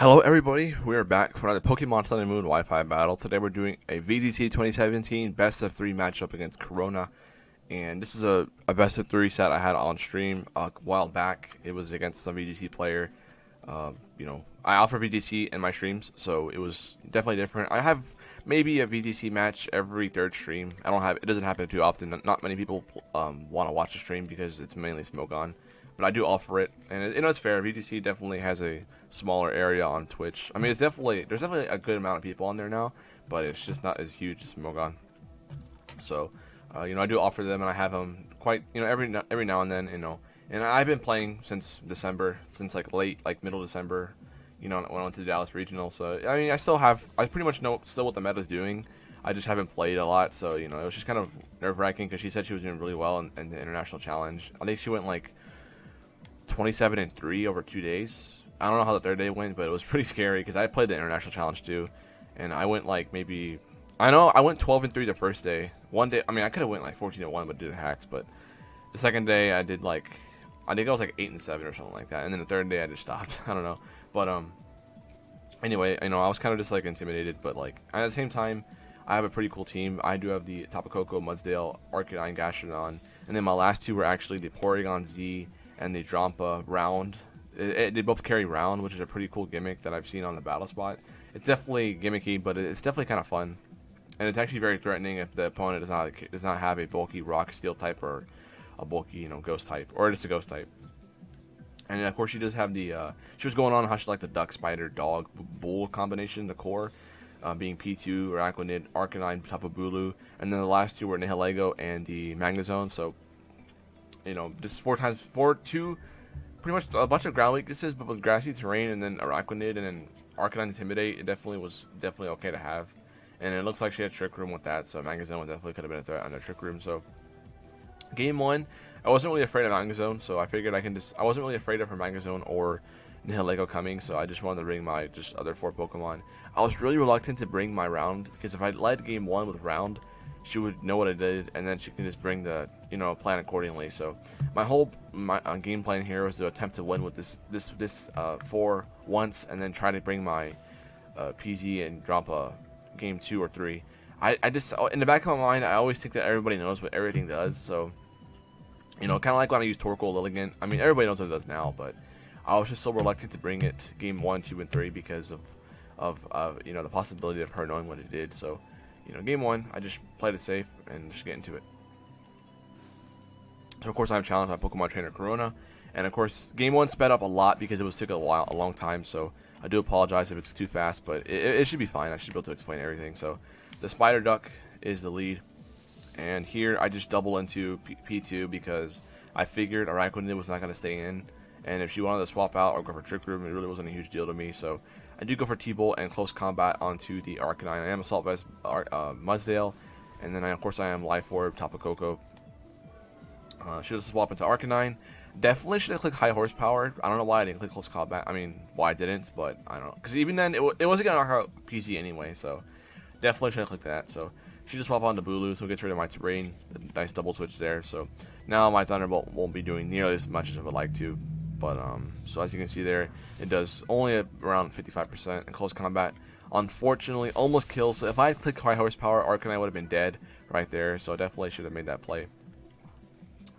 Hello everybody, we are back for another Pokemon Sun and Moon Wi-Fi battle. Today we're doing a VGC 2017 best of 3 matchup against Corona. And this is a best of 3 set I had on stream a while back. It was against some VGC player. I offer VGC in my streams, so it was definitely different. I have maybe a VGC match every third stream. It doesn't happen too often. Not many people want to watch the stream because it's mainly smoke on. But I do offer it, and it's fair. VGC definitely has a smaller area on Twitch. I mean, there's definitely a good amount of people on there now, but it's just not as huge as Smogon. So, I do offer them, and I have them quite, every now and then, And I've been playing since December, since like middle December, when I went to the Dallas Regional. So, I mean, I pretty much know still what the meta's doing. I just haven't played a lot, so it was just kind of nerve-wracking because she said she was doing really well in the International Challenge. I think she went like 27-3 over 2 days. I don't know how the third day went, but it was pretty scary because I played the International Challenge too, and I went like I went 12-3 the first day. One day, I mean, I could have went like 14-1, but did hacks. But the second day, I think I was like 8-7 or something like that, and then the third day I just stopped. I don't know, but anyway, I was kind of just like intimidated, but like at the same time, I have a pretty cool team. I do have the Tapu Koko, Mudsdale, ARCanine, Gastrodon, and then my last two were actually the Porygon Z and the Drampa Round. They both carry Round, which is a pretty cool gimmick that I've seen on the battle spot. It's definitely gimmicky, but it's definitely kind of fun, and it's actually very threatening if the opponent does not have a bulky Rock Steel type or a bulky Ghost type, or just a Ghost type. And then, of course, she does have she was going on how she liked the Duck, Spider, Dog, Bull combination, the core. Being P2, Araquanid, Arcanine, Tapu Bulu, and then the last two were Nihilego and the Magnezone. So, just two, pretty much a bunch of ground weaknesses, but with grassy terrain and then Araquanid and then Arcanine Intimidate, it was definitely okay to have. And it looks like she had Trick Room with that, so Magnezone definitely could have been a threat on the Trick Room. So, game one, I wasn't really afraid of Magnezone, so I figured I wasn't really afraid of her Magnezone or Nihilego coming, so I just wanted to bring my other 4 Pokemon. I was really reluctant to bring my Round, because if I led game 1 with Round, she would know what I did, and then she can just bring the, plan accordingly. So my whole game plan here was to attempt to win with this 4 once, and then try to bring my PZ and drop a game 2 or 3. I just, in the back of my mind, I always think that everybody knows what everything does, so, kind of like when I use Torkoal Lilligant. I mean, everybody knows what it does now, but I was just so reluctant to bring it game 1, 2, and 3 because of the possibility of her knowing what it did. So, game 1, I just played it safe and just get into it. So of course I'm challenged by Pokemon Trainer Corona, and of course game 1 sped up a lot because it took a long time. So I do apologize if it's too fast, but it should be fine. I should be able to explain everything. So the Spider Duck is the lead, and here I just double into P2 because I figured Araquanid was not going to stay in. And if she wanted to swap out or go for Trick Room, it really wasn't a huge deal to me. So I do go for T-Bolt and Close Combat onto the Arcanine. I am Assault Vest, Mudsdale, and then of course I am Life Orb, Tapu Koko. Should have swapped into Arcanine. Definitely should have clicked High Horsepower. I don't know why I didn't click Close Combat. I mean, why I didn't, but I don't know. Because even then, it wasn't going to knock out PZ anyway, so definitely should have clicked that. So she just swap onto Bulu, so it gets rid of my terrain. Nice double switch there. So now my Thunderbolt won't be doing nearly as much as I would like to. But so as you can see there, it does only around 55% in close combat. Unfortunately, almost kills. So if I had clicked High Horsepower, Arcanine would have been dead right there. So I definitely should have made that play.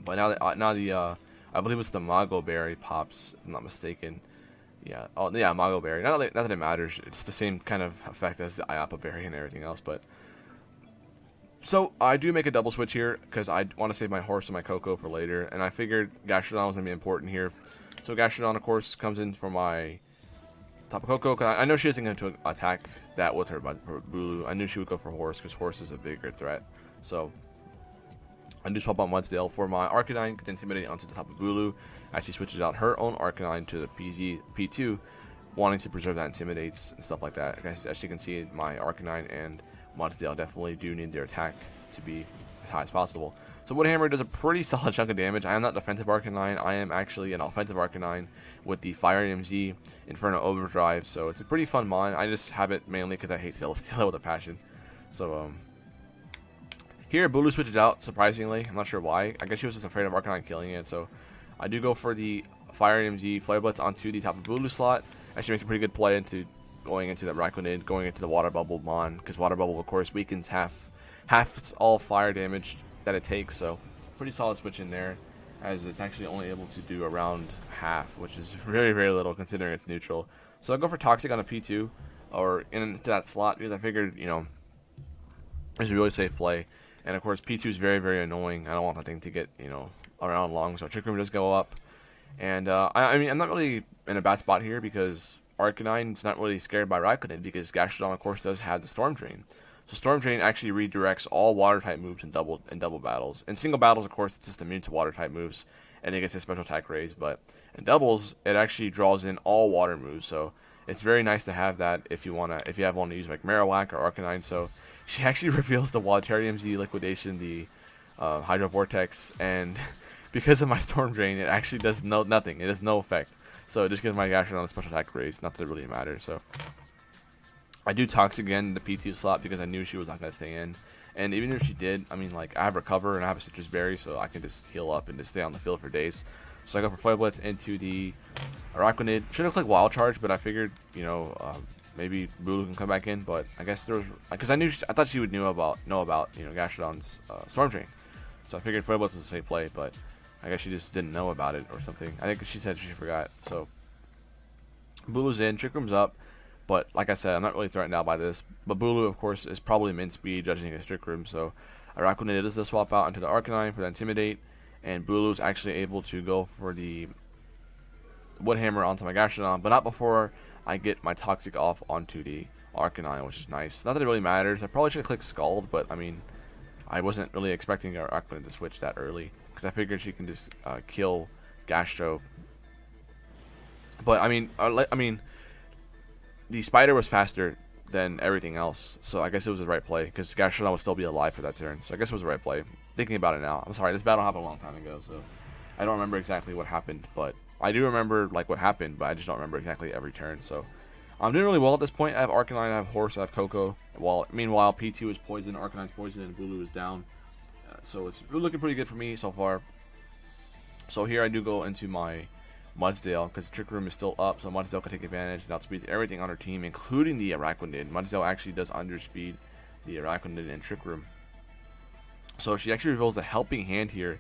But now I believe it's the Mago Berry pops, if I'm not mistaken. Yeah. Oh yeah, Mago Berry. Not that it matters. It's the same kind of effect as the Iapa Berry and everything else. But so I do make a double switch here because I want to save my horse and my Coco for later, and I figured Gastrodon was gonna be important here. So Gastrodon, of course, comes in for my Tapu Koko. I know she isn't going to attack that with her Bulu. I knew she would go for Horse because Horse is a bigger threat. So I do swap on Mudsdale for my Arcanine, get Intimidate onto the Tapu Bulu. As she switches out her own Arcanine to the P2, wanting to preserve that Intimidates and stuff like that. As you can see, my Arcanine and Mudsdale definitely do need their attack to be as high as possible. So Wood Hammer does a pretty solid chunk of damage. I am not defensive Arcanine. I am actually an offensive Arcanine with the Fire EMZ, Inferno Overdrive. So it's a pretty fun mon. I just have it mainly because I hate Celesteela with a passion. So here Bulu switches out, surprisingly. I'm not sure why. I guess she was just afraid of Arcanine killing it. So I do go for the Fire MG Flare Blitz onto the top of Bulu slot. Actually makes a pretty good play into going into that ARCanine, going into the Water Bubble Mon, because Water Bubble, of course, weakens half all fire damage that it takes. So pretty solid switch in there, as it's actually only able to do around half, which is very, very little considering it's neutral. So I'll go for Toxic on a P2 or into that slot, because I figured, you know, it's a really safe play. And of course, P2 is very, very annoying. I don't want that thing to get, you know, around long, so Trick Room does go up. And I mean, I'm not really in a bad spot here, because ARCanine's not really scared by ARCanine, because Gastrodon, of course, does have the Storm Drain. So Storm Drain actually redirects all water type moves in double battles. In single battles, of course, it's just immune to water type moves, and it gets a special attack raise. But in doubles, it actually draws in all water moves. So it's very nice to have that if you have one to use like Marowak or ARCanine. So she actually reveals the Waterium Z Liquidation, the Hydro Vortex, and because of my Storm Drain, it actually does nothing. It has no effect. So it just gives my Gastrodon a special attack raise. Not that it really matters. So I do Toxic again in the P2 slot, because I knew she was not going to stay in. And even if she did, I mean, like, I have Recover and I have a Citrus Berry, so I can just heal up and just stay on the field for days. So I go for Flare Blitz into the ARCanine. Should have clicked Wild Charge, but I figured, you know, maybe Bulu can come back in. But I guess there was, because I thought she would know about you know, Gastrodon's Storm Drain. So I figured Flare Blitz was a safe play, but I guess she just didn't know about it or something. I think she said she forgot. So Bulu's in, Trick Room's up. But like I said, I'm not really threatened out by this. But Bulu, of course, is probably min speed, judging against Trick Room. So ARCanine does the swap out into the ARCanine for the Intimidate. And Bulu's actually able to go for the Wood Hammer onto my Gastrodon, but not before I get my Toxic off onto the ARCanine, which is nice. Not that it really matters. I probably should have clicked Scald, but I mean, I wasn't really expecting our ARCanine to switch that early, because I figured she can just kill Gastro. But I mean, the Spider was faster than everything else, so I guess it was the right play, because Gastrodon would still be alive for that turn. So I guess it was the right play. Thinking about it now, I'm sorry, this battle happened a long time ago, so I don't remember exactly what happened, but I do remember like what happened, but I just don't remember exactly every turn. So I'm doing really well at this point. I have ARCanine, I have Horse, I have Coco. Meanwhile, P2 is poisoned, ARCanine's poisoned, and Bulu is down. So it's looking pretty good for me so far. So here I do go into my Mudsdale, because Trick Room is still up, so Mudsdale can take advantage and outspeed everything on her team, including the ARCanine. Mudsdale actually does underspeed the ARCanine and Trick Room. So she actually reveals a Helping Hand here,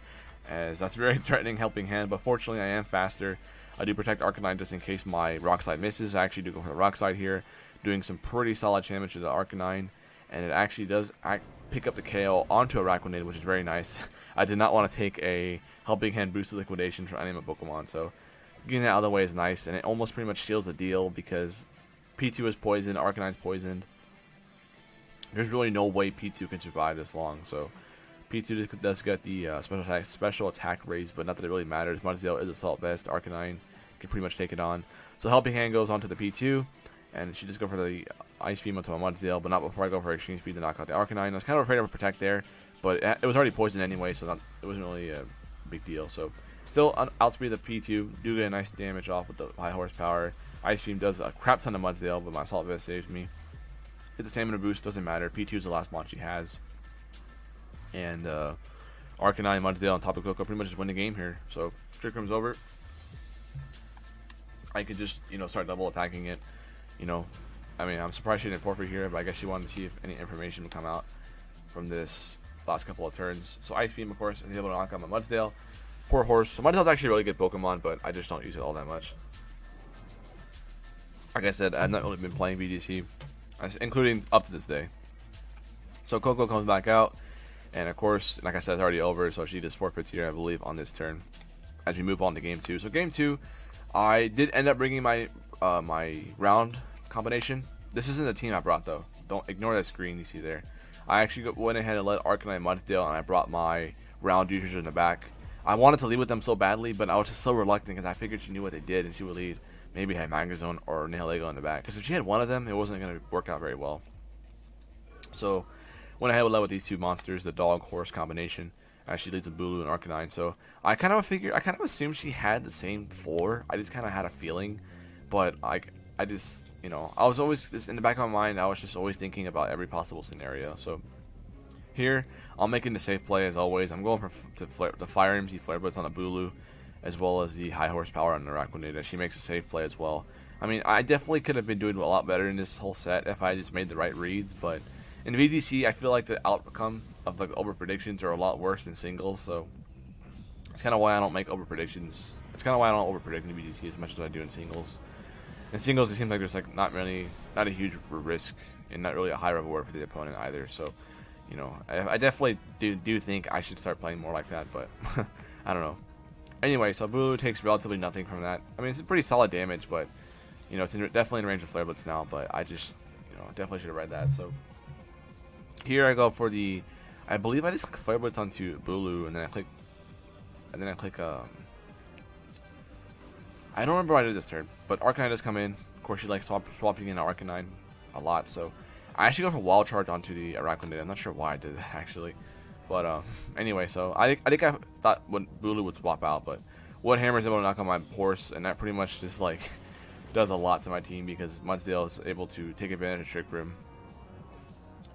as that's a very threatening Helping Hand, but fortunately I am faster. I do protect ARCanine just in case my Rock Slide misses. I actually do go for the Rock Slide here, doing some pretty solid damage to the ARCanine, and it actually does pick up the KO onto a ARCanine, which is very nice. I did not want to take a Helping Hand boosted liquidation for any of my Pokemon, so getting that out of the way is nice, and it almost pretty much seals the deal, because P2 is poisoned, ARCanine's poisoned. There's really no way P2 can survive this long, so P2 does get the special attack raise, but not that it really matters. Mudsdale is Assault Vest. ARCanine can pretty much take it on. So Helping Hand goes onto the P2, and she just go for the Ice Beam onto my Mudsdale, but not before I go for Extreme Speed to knock out the ARCanine. I was kind of afraid of Protect there, but it was already poisoned anyway, so it wasn't really a big deal. So still outspeed the P2, do get a nice damage off with the high horsepower. Ice Beam does a crap ton of Mudsdale, but my Assault Vest saves me. Hit the Stamina boost, doesn't matter. P2 is the last mon she has. And ARCanine, Mudsdale, and Tapu Koko pretty much just win the game here. So Trick Room's over. I could just, you know, start double attacking it. You know, I mean, I'm surprised she didn't forfeit here, but I guess she wanted to see if any information would come out from this last couple of turns. So Ice Beam, of course, is able to knock out my Mudsdale. Poor Horse. So Mudsdale's actually a really good Pokemon, but I just don't use it all that much. Like I said, I've not really been playing VGC, including up to this day. So Coco comes back out. And of course, like I said, it's already over, so she just forfeits here, I believe, on this turn as we move on to Game 2. So Game 2, I did end up bringing my my round combination. This isn't the team I brought, though. Don't ignore that screen you see there. I actually went ahead and let ARCanine, Mudsdale, and I brought my round users in the back. I wanted to lead with them so badly, but I was just so reluctant because I figured she knew what they did, and she would lead. Maybe had Magazone or Nihilego in the back. Because if she had one of them, it wasn't going to work out very well. So went ahead with these two monsters, the dog horse combination, as she leads with Bulu and ARCanine. So I kind of assumed she had the same floor. I just kind of had a feeling, but I just, you know, I was always just in the back of my mind. I was just always thinking about every possible scenario. So here I'm making the safe play as always. I'm going for the Fire MG Flare Blitz on the Bulu, as well as the high horsepower on the ARCanine, as she makes a safe play as well. I mean, I definitely could have been doing a lot better in this whole set if I just made the right reads, but in VGC, I feel like the outcome of like over predictions are a lot worse than singles, so it's kind of why I don't make over predictions. It's kind of why I don't over predict in VGC as much as I do in singles. In singles, it seems like there's like not a huge risk and not really a high reward for the opponent either. So, you know, I definitely do think I should start playing more like that, but I don't know. Anyway, so Bulu takes relatively nothing from that. I mean, it's a pretty solid damage, but you know, it's definitely in range of Flare Blitz now. But I just, you know, definitely should have read that. So here I go for the, I believe I just click Flare Blitz onto Bulu, and then I click, I don't remember what I did this turn, but ARCanine does come in. Of course, she likes swapping in ARCanine a lot, so I actually go for Wild Charge onto the ARCanine. I'm not sure why I did that actually, but anyway, so I think I thought when Bulu would swap out, but Wood Hammer is able to knock on my horse, and that pretty much just like does a lot to my team because Mudsdale is able to take advantage of Trick Room,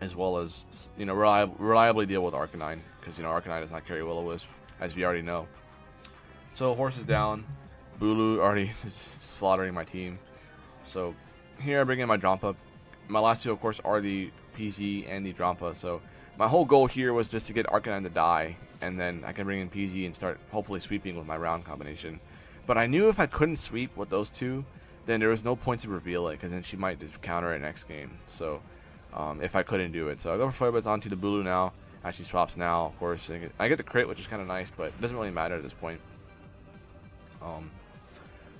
as well as, you know, reliably deal with ARCanine, because, you know, ARCanine does not carry Will-O-Wisp, as we already know. So horse is down. Bulu already is slaughtering my team. So here I bring in my Drampa. My last two, of course, are the PZ and the Drampa. So my whole goal here was just to get ARCanine to die, and then I can bring in PZ and start hopefully sweeping with my round combination. But I knew if I couldn't sweep with those two, then there was no point to reveal it, because then she might just counter it next game. So if I couldn't do it, so I go for Flare Blitz onto the Bulu now. As she swaps now, of course, I get the crit, which is kind of nice, but it doesn't really matter at this point.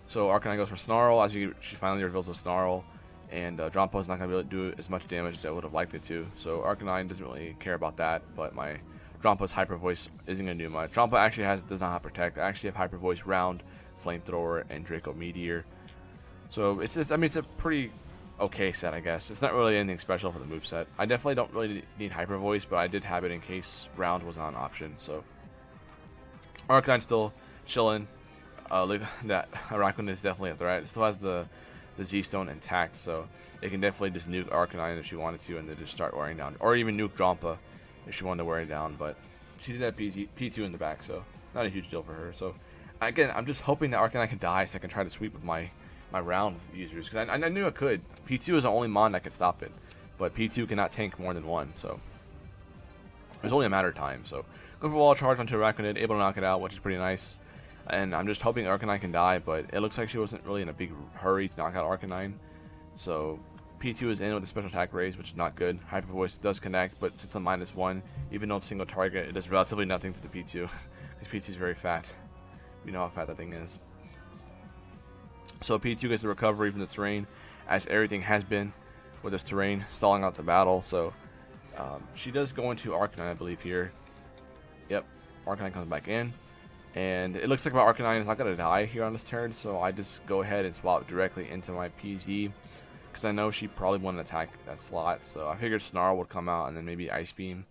So ARCanine goes for Snarl as she finally reveals a Snarl, and Drampa is not going to be able to do as much damage as I would have liked it to. So ARCanine doesn't really care about that, but my Drampa's Hyper Voice isn't going to do much. Drampa actually does not have Protect. I actually have Hyper Voice, Round, Flamethrower, and Draco Meteor. So I mean, it's a pretty okay set, I guess. It's not really anything special for the moveset. I definitely don't really need Hyper Voice, but I did have it in case Round was not an option. So ARCanine still chilling. Look, that ARCanine is definitely a threat. It still has the Z-Stone intact, so it can definitely just nuke ARCanine if she wanted to, and then just start wearing down, or even nuke Drampa if she wanted to wear it down. But she did have P2 in the back, so not a huge deal for her. So again, I'm just hoping that ARCanine can die so I can try to sweep with my round users, because I knew I could. P2 is the only mon that could stop it, but P2 cannot tank more than one, so it was only a matter of time. So go for Wall Charge onto ARCanine, able to knock it out, which is pretty nice. And I'm just hoping ARCanine can die, but it looks like she wasn't really in a big hurry to knock out ARCanine. So P2 is in with the special attack raise, which is not good. Hyper Voice does connect, but since I'm -1, even though it's single target, it does relatively nothing to the P2, because P2 is very fat. You know how fat that thing is. So P2 gets the recovery from the terrain, as everything has been with this terrain stalling out the battle. So she does go into ARCanine, I believe, here. Yep, ARCanine comes back in. And it looks like my ARCanine is not going to die here on this turn, so I just go ahead and swap directly into my PZ, because I know she probably wouldn't attack that slot. So I figured Snarl would come out, and then maybe Ice Beam,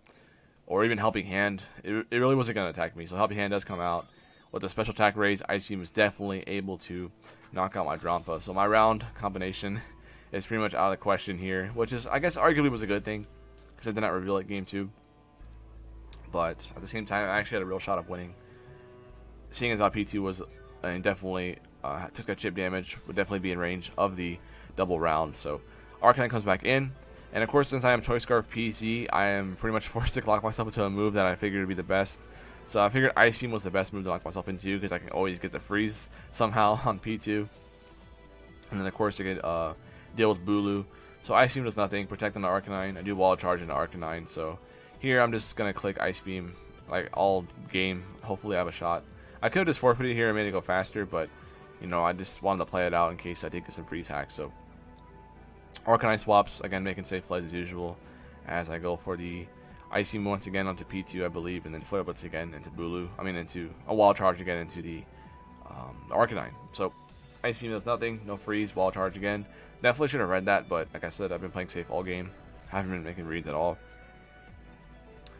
or even Helping Hand. It really wasn't going to attack me, so Helping Hand does come out. With the special attack raise, Ice Beam is definitely able to knock out my Drampa. So my round combination is pretty much out of the question here, which is, I guess, arguably was a good thing, because I did not reveal it game 2. But at the same time, I actually had a real shot of winning. Seeing as how P2 was definitely took that chip damage, would definitely be in range of the double round. So ARCanine comes back in, and of course, since I am Choice Scarf PZ, I am pretty much forced to lock myself into a move that I figured would be the best. So I figured Ice Beam was the best move to lock myself into, because I can always get the freeze somehow on P2. And then of course I could deal with Bulu. So Ice Beam does nothing, protect on the ARCanine. I do Wall Charge into ARCanine. So here I'm just gonna click Ice Beam like all game. Hopefully I have a shot. I could have just forfeited here and made it go faster, but you know, I just wanted to play it out in case I did get some freeze hacks. So ARCanine swaps, again making safe plays as usual, as I go for the Ice Beam once again onto P2, I believe, and then Flare Blitz again into Bulu. I mean, into a Wall Charge again into the ARCanine. So Ice Beam does nothing, no freeze, Wall Charge again. Definitely should have read that, but like I said, I've been playing safe all game. Haven't been making reads at all.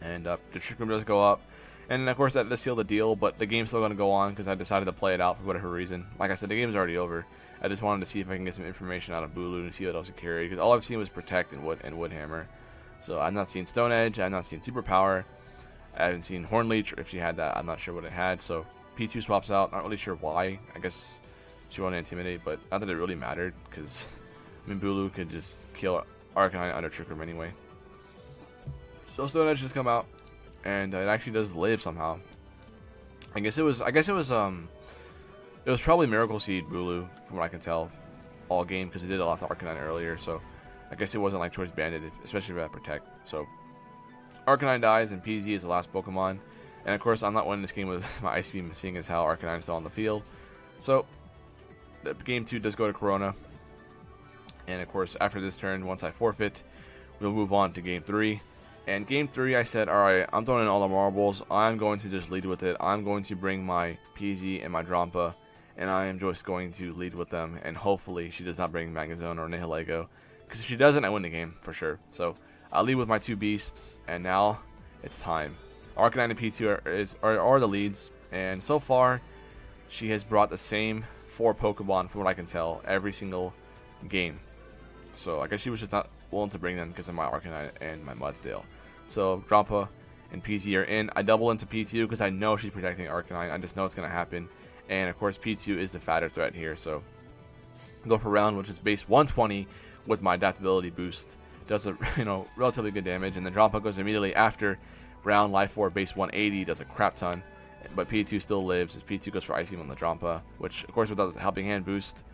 And the Trick Room does go up. And of course that does seal the deal, but the game's still going to go on because I decided to play it out for whatever reason. Like I said, the game's already over. I just wanted to see if I can get some information out of Bulu and see what else it carried, because all I've seen was Protect and Wood Hammer. So I've not seen Stone Edge, I've not seen Superpower, I haven't seen Horn Leech, or if she had that, I'm not sure what it had. So P2 swaps out. Not really sure why. I guess she wanted to intimidate, but not that it really mattered, because I mean, Bulu could just kill ARCanine under Trick Room anyway. So Stone Edge just come out, and it actually does live somehow. I guess it was probably Miracle Seed Bulu, from what I can tell, all game, because it did a lot to ARCanine earlier. So I guess it wasn't like Choice Banded, especially if I Protect. So ARCanine dies, and PZ is the last Pokemon. And of course, I'm not winning this game with my Ice Beam, seeing as how ARCanine is still on the field. So the game 2 does go to Corona. And of course, after this turn, once I forfeit, we'll move on to game 3. And game 3, I said, alright, I'm throwing in all the marbles. I'm going to just lead with it. I'm going to bring my PZ and my Drampa, and I am just going to lead with them. And hopefully, she does not bring Magazone or Nihilego, because if she doesn't, I win the game for sure. So I'll lead with my 2 beasts, and now it's time. ARCanine and P2 are the leads, and so far, she has brought the same 4 Pokemon, from what I can tell, every single game. So I guess she was just not willing to bring them because of my ARCanine and my Mudsdale. So Drampa and PZ are in. I double into P2 because I know she's protecting ARCanine. I just know it's going to happen. And of course, P2 is the fatter threat here. So go for round, which is base 120 with my adaptability boost. Does a relatively good damage, and then Drampa goes immediately after round. Life 4 base 180 does a crap ton, but P2 still lives as P2 goes for Ice Beam on the Drampa, which of course without the Helping Hand boost,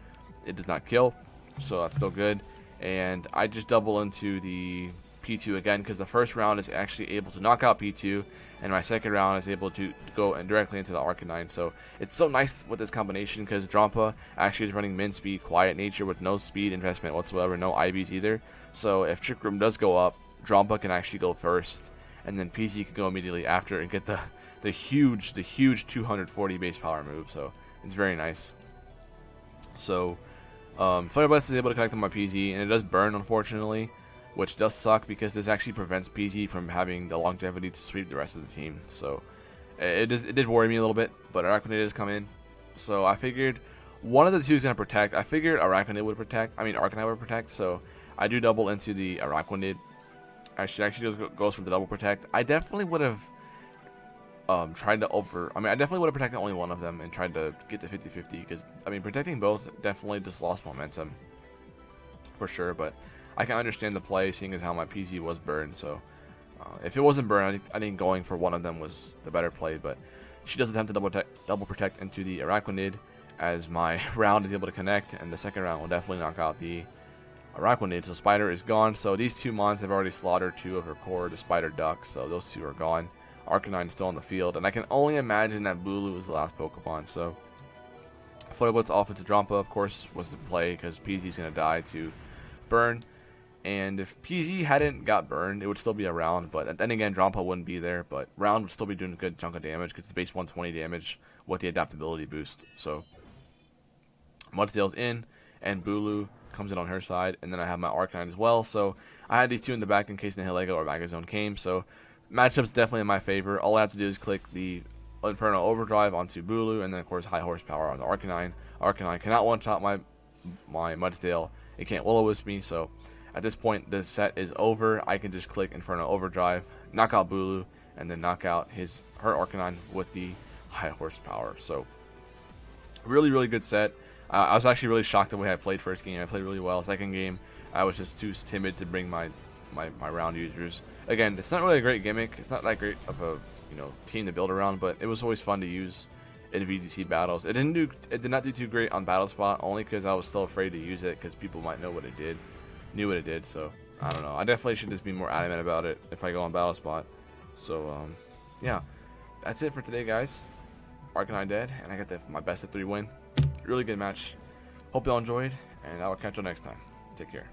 it does not kill. So that's still good. And I just double into the P2 again because the first round is actually able to knock out P2, and my second round is able to go directly into the ARCanine. So it's so nice with this combination because Drampa actually is running min speed, quiet nature with no speed investment whatsoever, no IVs either. So if Trick Room does go up, Drampa can actually go first, and then PZ can go immediately after and get the huge 240 base power move. So it's very nice. So Flare Blast is able to connect on my PZ, and it does burn, unfortunately, which does suck because this actually prevents PZ from having the longevity to sweep the rest of the team. So it did worry me a little bit, but Araquanid has come in. So I figured one of the two is going to protect. I figured Araquanid would protect. I mean, Arcanine would protect, so I do double into the Araquanid. I should actually goes for the double protect. I definitely would have tried to I definitely would have protected only one of them and tried to get to 50-50 because, I mean, protecting both definitely just lost momentum for sure, but I can understand the play seeing as how my PZ was burned. So if it wasn't burned, I think going for one of them was the better play, but she does attempt to double protect into the Araquanid as my round is able to connect, and the second round will definitely knock out the Araquanid. So Spider is gone. So these 2 mons have already slaughtered 2 of her core, the Spider Duck, so those 2 are gone. Arcanine is still on the field, and I can only imagine that Bulu is the last Pokemon. So Flare Blitz off into Drampa, of course, was the play because PZ is going to die to burn. And if PZ hadn't got burned, it would still be a round, but then again, Drampa wouldn't be there, but round would still be doing a good chunk of damage because it's base 120 damage with the adaptability boost. So Mudsdale's in, and Bulu comes in on her side, and then I have my Arcanine as well. So I had these 2 in the back in case Nihilego or Magazone came. So matchup's definitely in my favor. All I have to do is click the Inferno Overdrive onto Bulu, and then of course high horsepower on the Arcanine. Arcanine cannot one-shot my Mudsdale. It can't Will-O-Wisp me, so at this point the set is over. I can just click Inferno Overdrive, knock out Bulu, and then knock out her Arcanine with the high horsepower. So really good set. I was actually really shocked the way I played first game. I played really well. Second game, I was just too timid to bring my round users. Again, it's not really a great gimmick. It's not that great of a team to build around, but it was always fun to use in VGC battles. It did not do too great on Battle Spot, only because I was still afraid to use it because people might knew what it did. So I don't know. I definitely should just be more adamant about it if I go on Battle Spot. So yeah, that's it for today, guys. Arcanine dead, and I got my best of 3 win. Really good match. Hope y'all enjoyed, and I will catch you next time. Take care.